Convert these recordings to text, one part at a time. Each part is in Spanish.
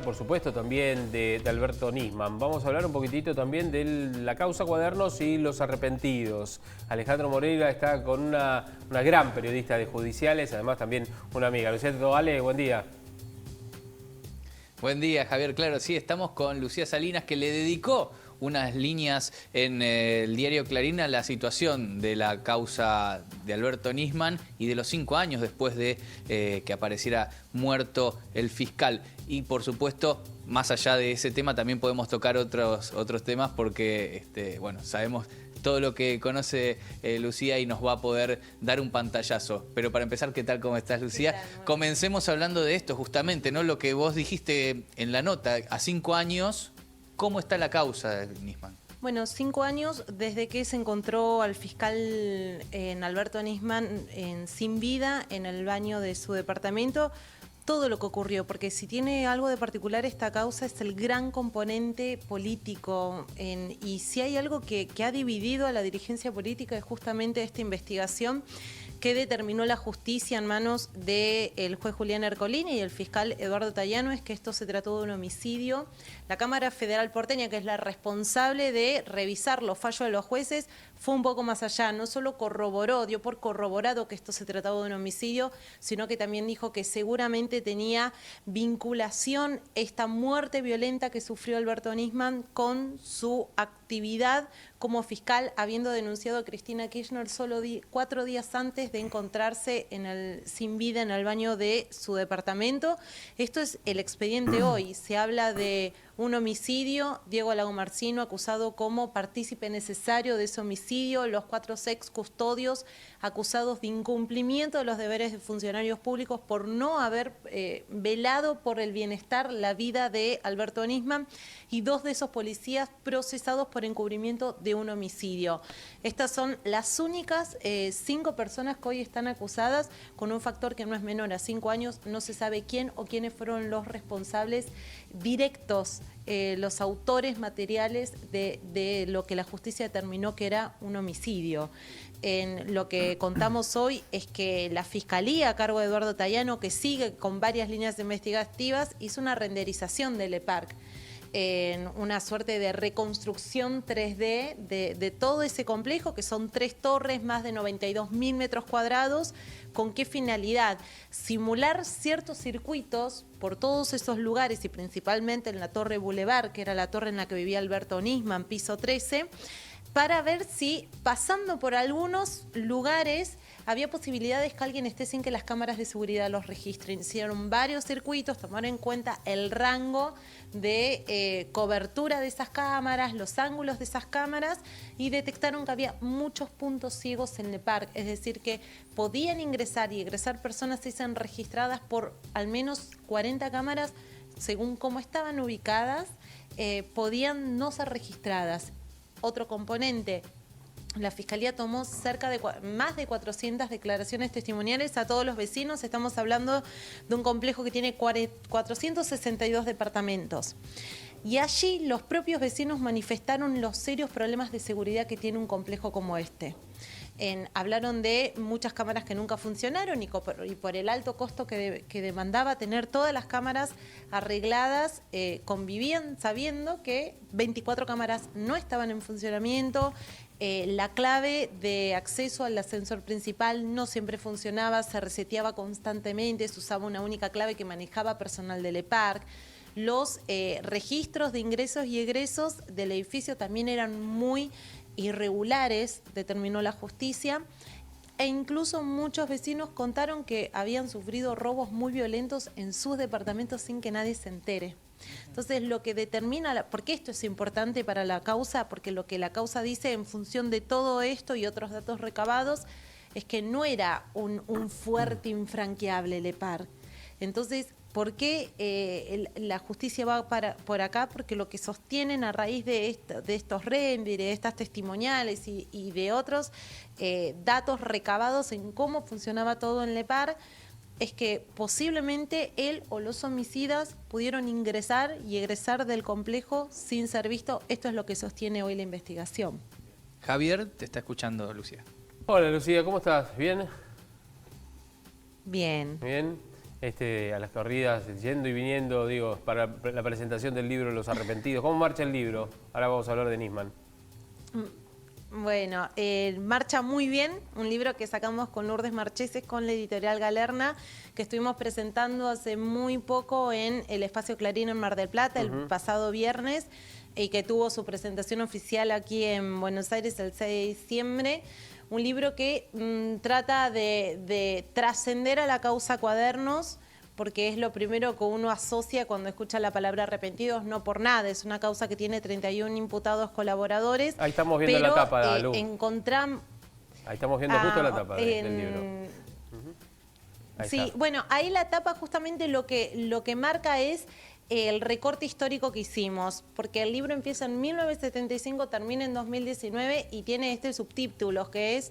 por supuesto, también de Alberto Nisman. Vamos a hablar un poquitito también de la causa Cuadernos y los arrepentidos. Alejandro Moreira está con una gran periodista de judiciales, además también una amiga. Lucía Totale, buen día. Buen día, Javier. Claro, sí, estamos con Lucía Salinas, que le dedicó unas líneas en el diario Clarín a la situación de la causa de Alberto Nisman y de los 5 años después de que apareciera muerto el fiscal. Y por supuesto, más allá de ese tema, también podemos tocar otros temas porque, bueno, sabemos todo lo que conoce Lucía y nos va a poder dar un pantallazo. Pero para empezar, ¿qué tal? ¿Cómo estás, Lucía? Comencemos hablando de esto justamente, ¿no? Lo que vos dijiste en la nota, a 5 años, ¿cómo está la causa de Nisman? Bueno, 5 años desde que se encontró al fiscal Alberto Nisman sin vida en el baño de su departamento. Todo lo que ocurrió, porque si tiene algo de particular esta causa es el gran componente político y si hay algo que ha dividido a la dirigencia política es justamente esta investigación que determinó la justicia en manos del juez Julián Ercolini y el fiscal Eduardo Tayano, es que esto se trató de un homicidio. La Cámara Federal Porteña, que es la responsable de revisar los fallos de los jueces, fue un poco más allá, no solo corroboró, dio por corroborado que esto se trataba de un homicidio, sino que también dijo que seguramente tenía vinculación esta muerte violenta que sufrió Alberto Nisman con su actividad como fiscal, habiendo denunciado a Cristina Kirchner solo 4 días antes de encontrarse sin vida en el baño de su departamento. Esto es el expediente hoy. Se habla de un homicidio, Diego Lagomarsino acusado como partícipe necesario de ese homicidio, los 4 ex custodios acusados de incumplimiento de los deberes de funcionarios públicos por no haber velado por el bienestar, la vida de Alberto Nisman, y 2 de esos policías procesados por encubrimiento de un homicidio. Estas son las únicas 5 personas que hoy están acusadas, con un factor que no es menor a 5 años. No se sabe quién o quiénes fueron los responsables directos, los autores materiales de lo que la justicia determinó que era un homicidio. En lo que contamos hoy es que la Fiscalía, a cargo de Eduardo Tayano, que sigue con varias líneas investigativas, hizo una renderización del EPARC, en una suerte de reconstrucción 3D de todo ese complejo, que son 3 torres, más de 92.000 metros cuadrados. ¿Con qué finalidad? Simular ciertos circuitos por todos esos lugares y principalmente en la Torre Boulevard, que era la torre en la que vivía Alberto Nisman, piso 13, para ver si pasando por algunos lugares había posibilidades que alguien esté sin que las cámaras de seguridad los registren. Hicieron varios circuitos, tomaron en cuenta el rango de cobertura de esas cámaras, los ángulos de esas cámaras, y detectaron que había muchos puntos ciegos en el parque, es decir, que podían ingresar y egresar personas si sean registradas por al menos 40 cámaras, según cómo estaban ubicadas, podían no ser registradas. Otro componente: la Fiscalía tomó más de 400 declaraciones testimoniales a todos los vecinos. Estamos hablando de un complejo que tiene 462 departamentos. Y allí los propios vecinos manifestaron los serios problemas de seguridad que tiene un complejo como este. Hablaron de muchas cámaras que nunca funcionaron y por el alto costo que demandaba tener todas las cámaras arregladas, convivían sabiendo que 24 cámaras no estaban en funcionamiento. La clave de acceso al ascensor principal no siempre funcionaba, se reseteaba constantemente, se usaba una única clave que manejaba personal del EPARC. Los registros de ingresos y egresos del edificio también eran muy irregulares, determinó la justicia, e incluso muchos vecinos contaron que habían sufrido robos muy violentos en sus departamentos sin que nadie se entere. Entonces, lo que determina, porque esto es importante para la causa, porque lo que la causa dice en función de todo esto y otros datos recabados, es que no era un fuerte infranqueable el EPARC. Entonces, ¿por qué la justicia va por acá? Porque lo que sostienen a raíz de estos renders, de estas testimoniales y de otros datos recabados en cómo funcionaba todo en el EPARC, es que posiblemente él o los homicidas pudieron ingresar y egresar del complejo sin ser visto. Esto es lo que sostiene hoy la investigación. Javier, te está escuchando Lucía. Hola Lucía, ¿cómo estás? ¿Bien? Bien. Bien. a las corridas, yendo y viniendo, digo, para la presentación del libro Los Arrepentidos? ¿Cómo marcha el libro? Ahora vamos a hablar de Nisman. Bueno, marcha muy bien, un libro que sacamos con Lourdes Marcheses, con la editorial Galerna, que estuvimos presentando hace muy poco en el Espacio Clarín en Mar del Plata, el pasado viernes, y que tuvo su presentación oficial aquí en Buenos Aires el 6 de diciembre. Un libro que trata de trascender a la causa Cuadernos, porque es lo primero que uno asocia cuando escucha la palabra arrepentidos, no por nada. Es una causa que tiene 31 imputados colaboradores. Ahí estamos viendo la tapa, Lu. Encontramos... Ahí estamos viendo justo la tapa del libro. Sí, está. bueno, ahí la tapa justamente lo que marca es el recorte histórico que hicimos, porque el libro empieza en 1975, termina en 2019 y tiene este subtítulo que es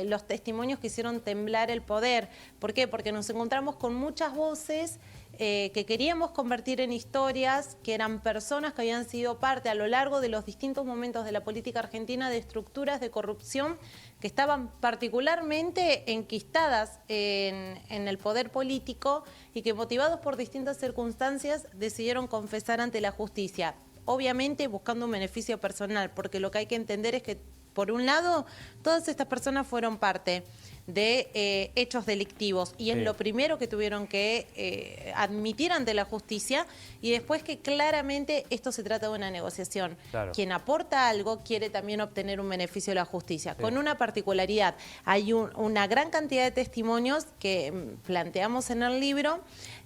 los testimonios que hicieron temblar el poder. ¿Por qué? Porque nos encontramos con muchas voces que queríamos convertir en historias, que eran personas que habían sido parte a lo largo de los distintos momentos de la política argentina de estructuras de corrupción que estaban particularmente enquistadas en el poder político y que motivados por distintas circunstancias decidieron confesar ante la justicia, obviamente buscando un beneficio personal, porque lo que hay que entender es que, por un lado, todas estas personas fueron parte de hechos delictivos y es lo primero que tuvieron que admitir ante la justicia, y después que claramente esto se trata de una negociación. Claro. Quien aporta algo quiere también obtener un beneficio de la justicia, con una particularidad. Hay una gran cantidad de testimonios que planteamos en el libro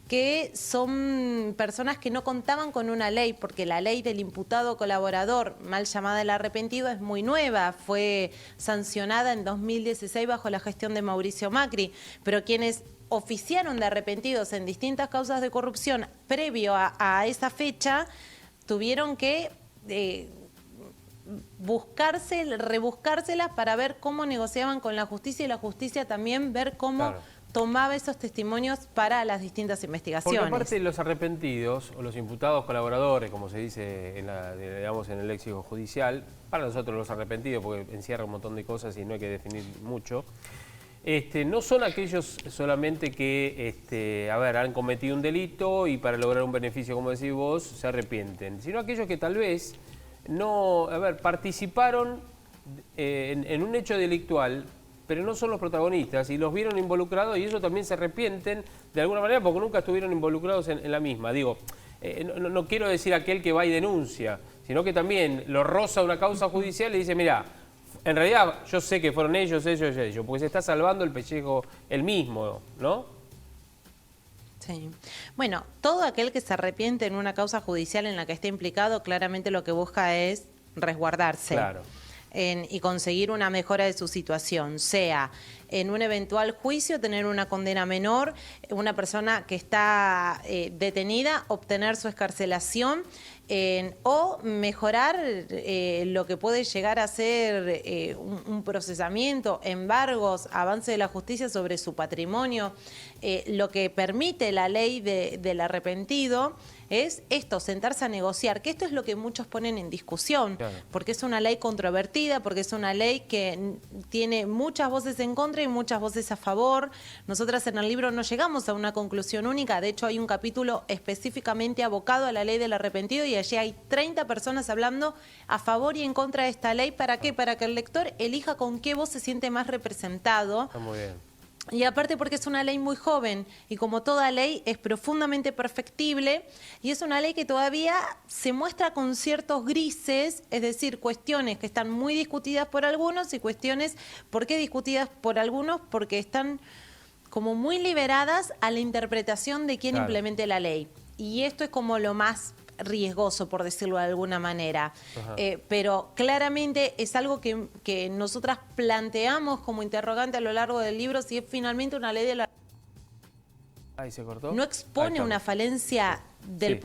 que son personas que no contaban con una ley, porque la ley del imputado colaborador, mal llamada el arrepentido, es muy nueva, fue sancionada en 2016 bajo la gestión de Mauricio Macri, pero quienes oficiaron de arrepentidos en distintas causas de corrupción previo a esa fecha, tuvieron que rebuscárselas para ver cómo negociaban con la justicia y la justicia también ver cómo tomaba esos testimonios para las distintas investigaciones. Porque aparte los arrepentidos o los imputados colaboradores, como se dice digamos, en el léxico judicial, para nosotros los arrepentidos, porque encierra un montón de cosas y no hay que definir mucho, no son aquellos solamente que han cometido un delito y para lograr un beneficio, como decís vos, se arrepienten, sino aquellos que tal vez no, participaron en un hecho delictual, pero no son los protagonistas y los vieron involucrados y ellos también se arrepienten de alguna manera porque nunca estuvieron involucrados en la misma. Digo, no quiero decir aquel que va y denuncia, sino que también lo roza una causa judicial y dice, mira, en realidad yo sé que fueron ellos, porque se está salvando el pellejo él mismo, ¿no? Sí. Bueno, todo aquel que se arrepiente en una causa judicial en la que esté implicado, claramente lo que busca es resguardarse. Claro. Y conseguir una mejora de su situación, sea en un eventual juicio, tener una condena menor, una persona que está detenida, obtener su excarcelación, o mejorar lo que puede llegar a ser un procesamiento, embargos, avance de la justicia sobre su patrimonio. Lo que permite la ley del arrepentido es esto, sentarse a negociar, que esto es lo que muchos ponen en discusión, porque es una ley controvertida, porque es una ley que tiene muchas voces en contra y muchas voces a favor. Nosotras en el libro no llegamos a una conclusión única, de hecho hay un capítulo específicamente abocado a la ley del arrepentido y allí hay 30 personas hablando a favor y en contra de esta ley. ¿Para qué? Para que el lector elija con qué voz se siente más representado. Está muy bien. Y aparte porque es una ley muy joven y como toda ley es profundamente perfectible y es una ley que todavía se muestra con ciertos grises, es decir, cuestiones que están muy discutidas por algunos y cuestiones, ¿por qué discutidas por algunos? Porque están como muy liberadas a la interpretación de quién implemente la ley. Y esto es como lo más riesgoso, por decirlo de alguna manera. Pero claramente es algo que nosotras planteamos como interrogante a lo largo del libro, si es finalmente una ley de la... Ahí se cortó. No expone una falencia del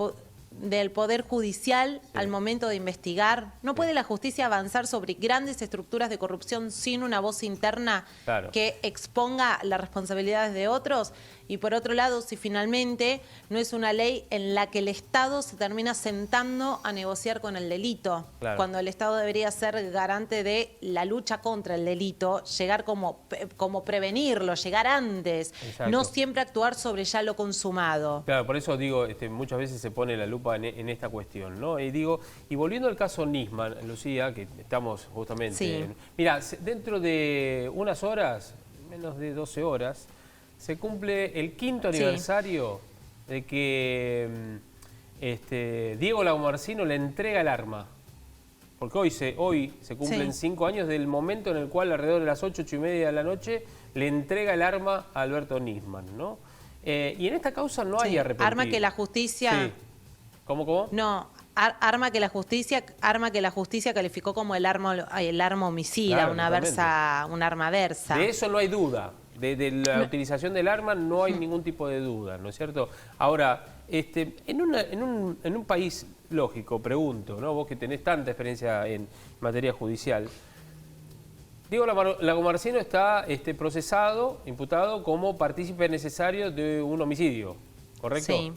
del Poder Judicial al momento de investigar. ¿No puede la justicia avanzar sobre grandes estructuras de corrupción sin una voz interna que exponga las responsabilidades de otros? Y por otro lado, si finalmente no es una ley en la que el Estado se termina sentando a negociar con el delito, cuando el Estado debería ser garante de la lucha contra el delito, llegar como prevenirlo, llegar antes, no siempre actuar sobre ya lo consumado. Claro, por eso digo, muchas veces se pone la lupa en esta cuestión, ¿no? Y volviendo al caso Nisman, Lucía, que estamos justamente... Mira, dentro de unas horas, menos de 12 horas, se cumple el 5º aniversario de que Diego Lagomarsino le entrega el arma. Porque hoy se cumplen 5 años del momento en el cual, alrededor de las 8, 8:30 de la noche, le entrega el arma a Alberto Nisman, ¿no? Y en esta causa no hay arrepentido. Arma que la justicia... Sí. ¿Cómo? No, arma que la justicia calificó como el arma homicida, un arma versa. De eso no hay duda. De la utilización del arma no hay ningún tipo de duda, ¿no es cierto? Ahora, en un país lógico, pregunto, ¿no? Vos que tenés tanta experiencia en materia judicial, Diego Lagomarsino está procesado, imputado como partícipe necesario de un homicidio, ¿correcto? Sí.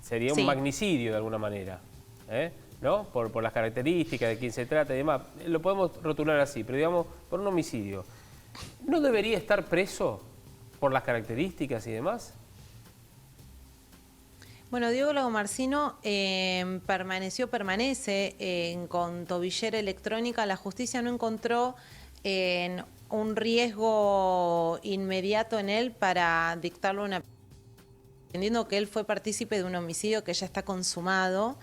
Sería un magnicidio de alguna manera, ¿no? Por las características de quién se trata y demás. Lo podemos rotular así, pero digamos, por un homicidio. ¿No debería estar preso por las características y demás? Bueno, Diego Lagomarsino permanece con tobillera electrónica. La justicia no encontró un riesgo inmediato en él para dictarle una... Entendiendo que él fue partícipe de un homicidio que ya está consumado.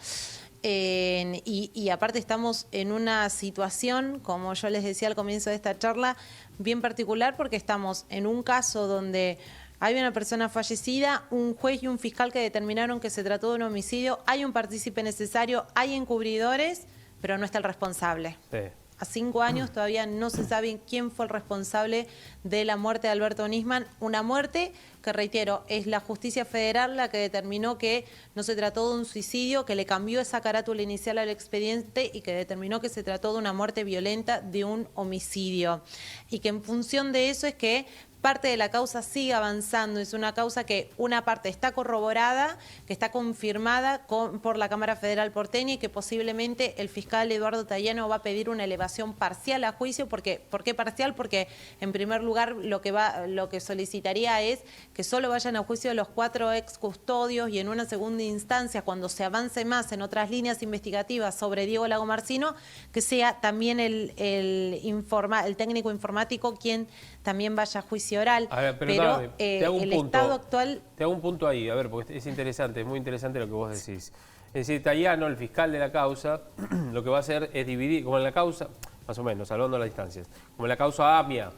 Y aparte estamos en una situación, como yo les decía al comienzo de esta charla, bien particular porque estamos en un caso donde hay una persona fallecida, un juez y un fiscal que determinaron que se trató de un homicidio, hay un partícipe necesario, hay encubridores, pero no está el responsable. Sí. A 5 años todavía no se sabe quién fue el responsable de la muerte de Alberto Nisman. Una muerte que, reitero, es la justicia federal la que determinó que no se trató de un suicidio, que le cambió esa carátula inicial al expediente y que determinó que se trató de una muerte violenta, de un homicidio. Y que en función de eso es que parte de la causa sigue avanzando. Es una causa que una parte está corroborada, que está confirmada por la Cámara Federal porteña y que posiblemente el fiscal Eduardo Tayano va a pedir una elevación parcial a juicio. ¿Por qué parcial? Porque en primer lugar lo que solicitaría es que solo vayan a juicio los 4 ex custodios y en una segunda instancia, cuando se avance más en otras líneas investigativas sobre Diego Lagomarsino, que sea también el técnico informático quien también vaya a juicio oral. A ver, pero el estado actual... Te hago un punto ahí, a ver, porque es interesante, es muy interesante lo que vos decís. Es decir, Tayano, el fiscal de la causa, lo que va a hacer es dividir, como en la causa, más o menos, salvando las distancias, como en la causa AMIA,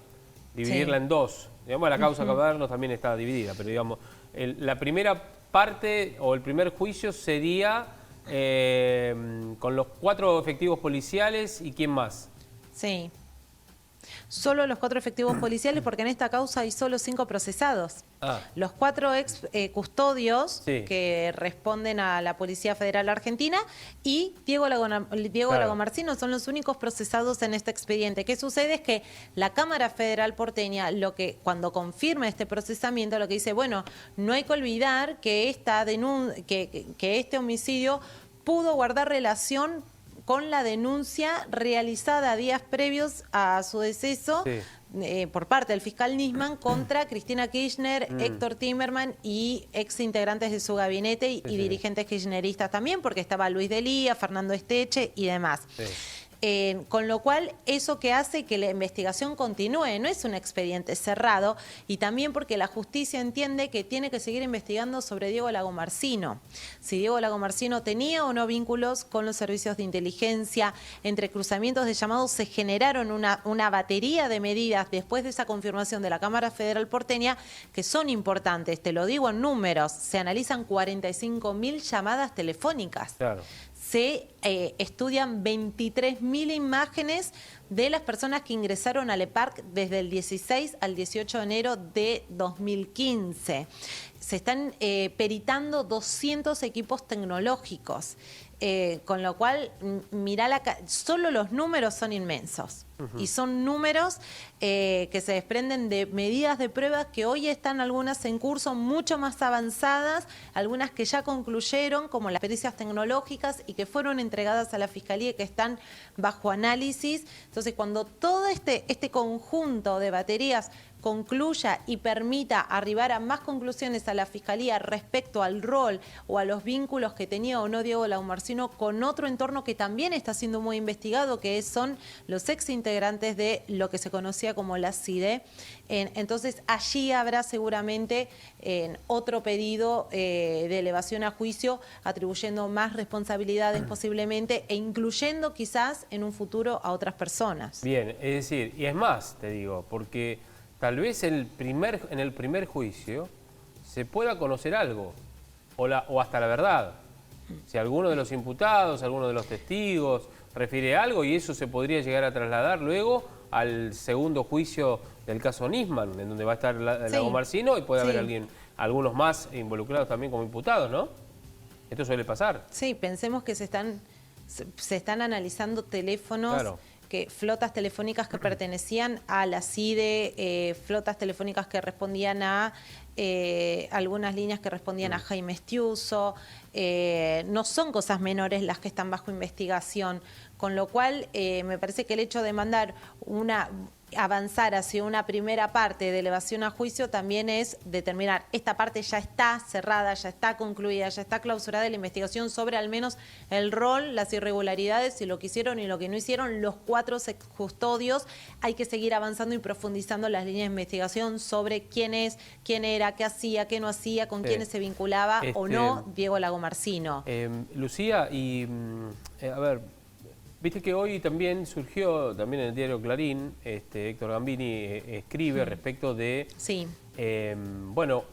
dividirla en dos. Digamos, la causa Cuadernos también está dividida, pero digamos, la primera parte o el primer juicio sería con los 4 efectivos policiales y ¿quién más? Sí. Solo los 4 efectivos policiales, porque en esta causa hay solo 5 procesados. Los 4 ex custodios que responden a la Policía Federal Argentina y Diego Lagomarsino son los únicos procesados en este expediente. ¿Qué sucede? Es que la Cámara Federal porteña, cuando confirma este procesamiento, lo que dice, bueno, no hay que olvidar que este homicidio pudo guardar relación con la denuncia realizada días previos a su deceso por parte del fiscal Nisman contra Cristina Kirchner, Héctor Timerman y ex integrantes de su gabinete y dirigentes kirchneristas también, porque estaba Luis Delía, Fernando Esteche y demás. Con lo cual, eso que hace que la investigación continúe, no es un expediente cerrado, y también porque la justicia entiende que tiene que seguir investigando sobre Diego Lagomarsino. Si Diego Lagomarsino tenía o no vínculos con los servicios de inteligencia, entre cruzamientos de llamados se generaron una batería de medidas después de esa confirmación de la Cámara Federal porteña que son importantes, te lo digo en números, se analizan 45.000 llamadas telefónicas. Claro. Se estudian 23.000 imágenes de las personas que ingresaron al EPARC desde el 16 al 18 de enero de 2015. Se están peritando 200 equipos tecnológicos, con lo cual, solo los números son inmensos. Y son números que se desprenden de medidas de pruebas que hoy están algunas en curso mucho más avanzadas, algunas que ya concluyeron, como las pericias tecnológicas, y que fueron entregadas a la Fiscalía y que están bajo análisis. Entonces, cuando todo este conjunto de baterías concluya y permita arribar a más conclusiones a la Fiscalía respecto al rol o a los vínculos que tenía o no Diego Lagomarsino con otro entorno que también está siendo muy investigado, que son los ex integrantes de lo que se conocía como la CIDE. Entonces allí habrá seguramente otro pedido de elevación a juicio, atribuyendo más responsabilidades posiblemente e incluyendo quizás en un futuro a otras personas. Bien, es decir, y es más, te digo, porque tal vez en el primer juicio se pueda conocer algo, o hasta la verdad. Si alguno de los imputados, alguno de los testigos refiere algo, y eso se podría llegar a trasladar luego al segundo juicio del caso Nisman, en donde va a estar Lagomarsino y puede haber algunos más involucrados también como imputados, ¿no? Esto suele pasar. Sí, pensemos que se están analizando teléfonos. Claro. Flotas telefónicas que pertenecían a la CIDE, flotas telefónicas que respondían a algunas líneas que respondían a Jaime Estiuso. No son cosas menores las que están bajo investigación, con lo cual me parece que el hecho de avanzar hacia una primera parte de elevación a juicio también es determinar, esta parte ya está cerrada, ya está concluida, ya está clausurada la investigación sobre al menos el rol, las irregularidades y lo que hicieron y lo que no hicieron los 4 custodios. Hay que seguir avanzando y profundizando las líneas de investigación sobre quién era, qué hacía, qué no hacía, con quiénes se vinculaba o no Diego Lagomarsino. Lucía, y a ver, viste que hoy también surgió, también en el diario Clarín, Héctor Gambini escribe respecto de, bueno,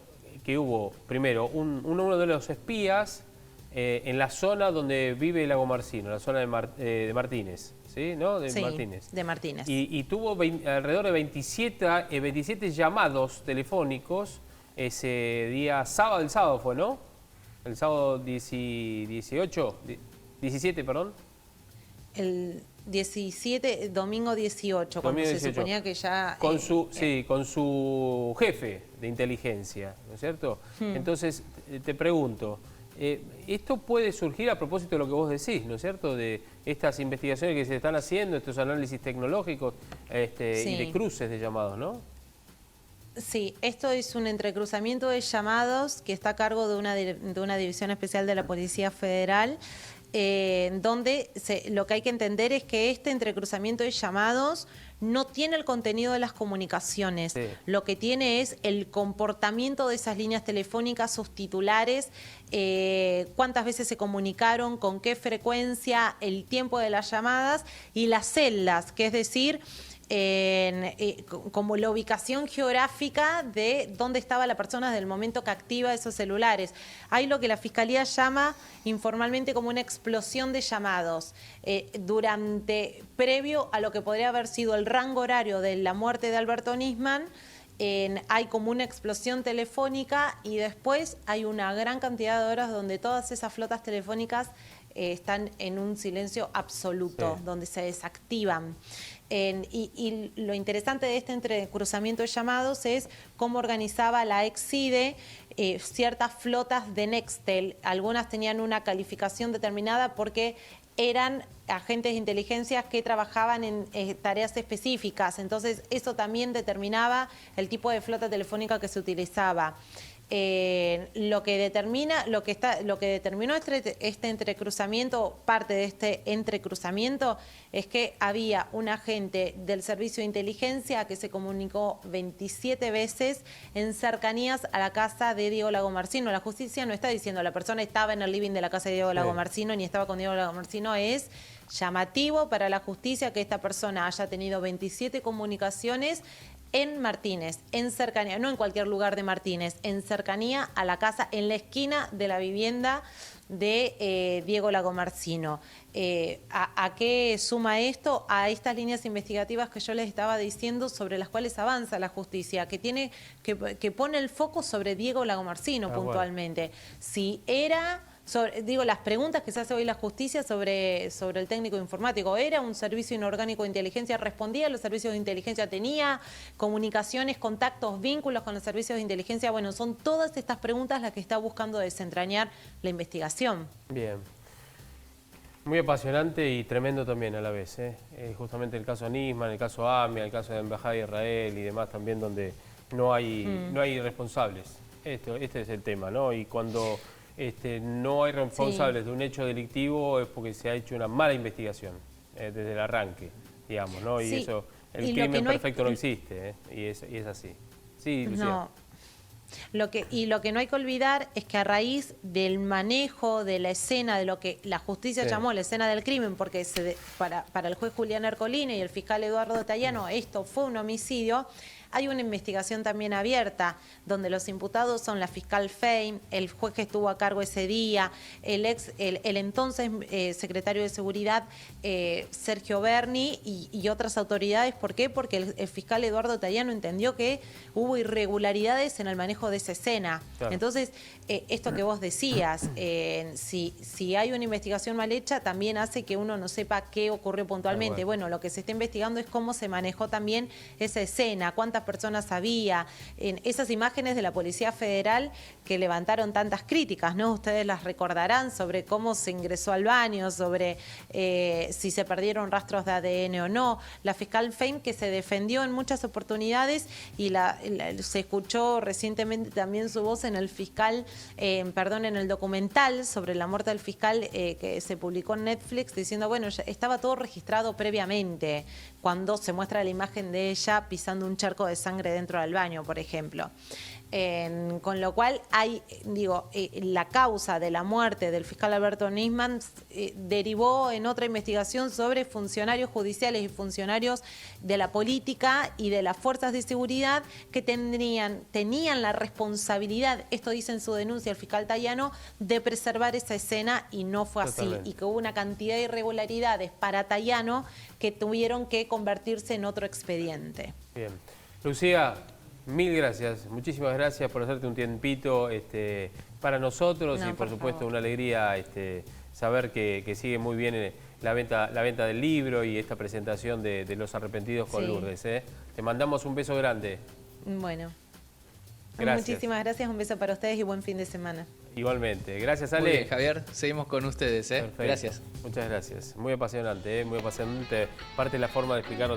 que hubo primero uno de los espías en la zona donde vive Lagomarsino, la zona de Martínez, ¿sí? ¿No? Martínez. De Martínez. Y tuvo alrededor de 27 llamados telefónicos ese día, el sábado fue, ¿no? El sábado 17, perdón. El 17, domingo 18, cuando se suponía que ya... Con su jefe de inteligencia, ¿no es cierto? Entonces, te pregunto, esto puede surgir a propósito de lo que vos decís, ¿no es cierto? De estas investigaciones que se están haciendo, estos análisis tecnológicos y de cruces de llamados, ¿no? Sí, esto es un entrecruzamiento de llamados que está a cargo de una división especial de la Policía Federal, donde lo que hay que entender es que este entrecruzamiento de llamados no tiene el contenido de las comunicaciones, lo que tiene es el comportamiento de esas líneas telefónicas, sus titulares, cuántas veces se comunicaron, con qué frecuencia, el tiempo de las llamadas y las celdas, que es decir, como la ubicación geográfica de dónde estaba la persona desde el momento que activa esos celulares. Hay lo que la Fiscalía llama informalmente como una explosión de llamados. Previo a lo que podría haber sido el rango horario de la muerte de Alberto Nisman, hay como una explosión telefónica y después hay una gran cantidad de horas donde todas esas flotas telefónicas están en un silencio absoluto, donde se desactivan. Y lo interesante de este entrecruzamiento de llamados es cómo organizaba la ex-CIDE ciertas flotas de Nextel. Algunas tenían una calificación determinada porque eran agentes de inteligencia que trabajaban en tareas específicas. Entonces, eso también determinaba el tipo de flota telefónica que se utilizaba. Lo que determinó este entrecruzamiento, parte de este entrecruzamiento, es que había un agente del servicio de inteligencia que se comunicó 27 veces en cercanías a la casa de Diego Lagomarsino. La justicia no está diciendo la persona estaba en el living de la casa de Diego Lagomarsino ni estaba con Diego Lagomarsino. Es llamativo para la justicia que esta persona haya tenido 27 comunicaciones en Martínez, en cercanía, no en cualquier lugar de Martínez, en cercanía a la casa, en la esquina de la vivienda de Diego Lagomarsino. ¿A qué suma esto? A estas líneas investigativas que yo les estaba diciendo, sobre las cuales avanza la justicia, que pone el foco sobre Diego Lagomarsino puntualmente. Si era... las preguntas que se hace hoy la justicia sobre el técnico informático. ¿Era un servicio inorgánico de inteligencia? ¿Respondía a los servicios de inteligencia? ¿Tenía comunicaciones, contactos, vínculos con los servicios de inteligencia? Bueno, son todas estas preguntas las que está buscando desentrañar la investigación. Bien. Muy apasionante y tremendo también a la vez. Justamente el caso Nisman, el caso AMIA, el caso de la Embajada de Israel y demás también, donde no hay responsables. Este es el tema, ¿no? Y cuando... no hay responsables de un hecho delictivo es porque se ha hecho una mala investigación desde el arranque, digamos, ¿no? Y eso, el crimen perfecto no existe, y es así. Sí, Lucía. No. Lo que no hay que olvidar es que a raíz del manejo de la escena, de lo que la justicia llamó la escena del crimen, porque para el juez Julián Ercolini y el fiscal Eduardo Tayano esto fue un homicidio, hay una investigación también abierta, donde los imputados son la fiscal Fein, el juez que estuvo a cargo ese día, el entonces secretario de Seguridad Sergio Berni y otras autoridades. ¿Por qué? Porque el fiscal Eduardo Tayano entendió que hubo irregularidades en el manejo de esa escena. Claro. Entonces, esto que vos decías, si hay una investigación mal hecha, también hace que uno no sepa qué ocurrió puntualmente. Bueno, lo que se está investigando es cómo se manejó también esa escena, cuántas personas había, en esas imágenes de la Policía Federal que levantaron tantas críticas, ¿no? Ustedes las recordarán, sobre cómo se ingresó al baño, sobre si se perdieron rastros de ADN o no. La fiscal Fein, que se defendió en muchas oportunidades, y se escuchó recientemente también su voz en el en el documental sobre la muerte del fiscal que se publicó en Netflix, diciendo, bueno, ya estaba todo registrado previamente, cuando se muestra la imagen de ella pisando un charco de sangre dentro del baño, por ejemplo. Con lo cual la causa de la muerte del fiscal Alberto Nisman derivó en otra investigación sobre funcionarios judiciales y funcionarios de la política y de las fuerzas de seguridad que tenían la responsabilidad, esto dice en su denuncia el fiscal Tayano, de preservar esa escena, y no fue así. Y que hubo una cantidad de irregularidades para Tayano que tuvieron que convertirse en otro expediente. Bien. Lucía, mil gracias, muchísimas gracias por hacerte un tiempito para nosotros, y por supuesto una alegría saber que sigue muy bien la venta del libro y esta presentación de Los Arrepentidos con Lourdes. Te mandamos un beso grande. Bueno, gracias. Muchísimas gracias, un beso para ustedes y buen fin de semana. Igualmente, gracias Ale. Muy bien, Javier, seguimos con ustedes. Perfecto. Gracias. Muchas gracias, muy apasionante, muy apasionante, parte de la forma de explicarlo.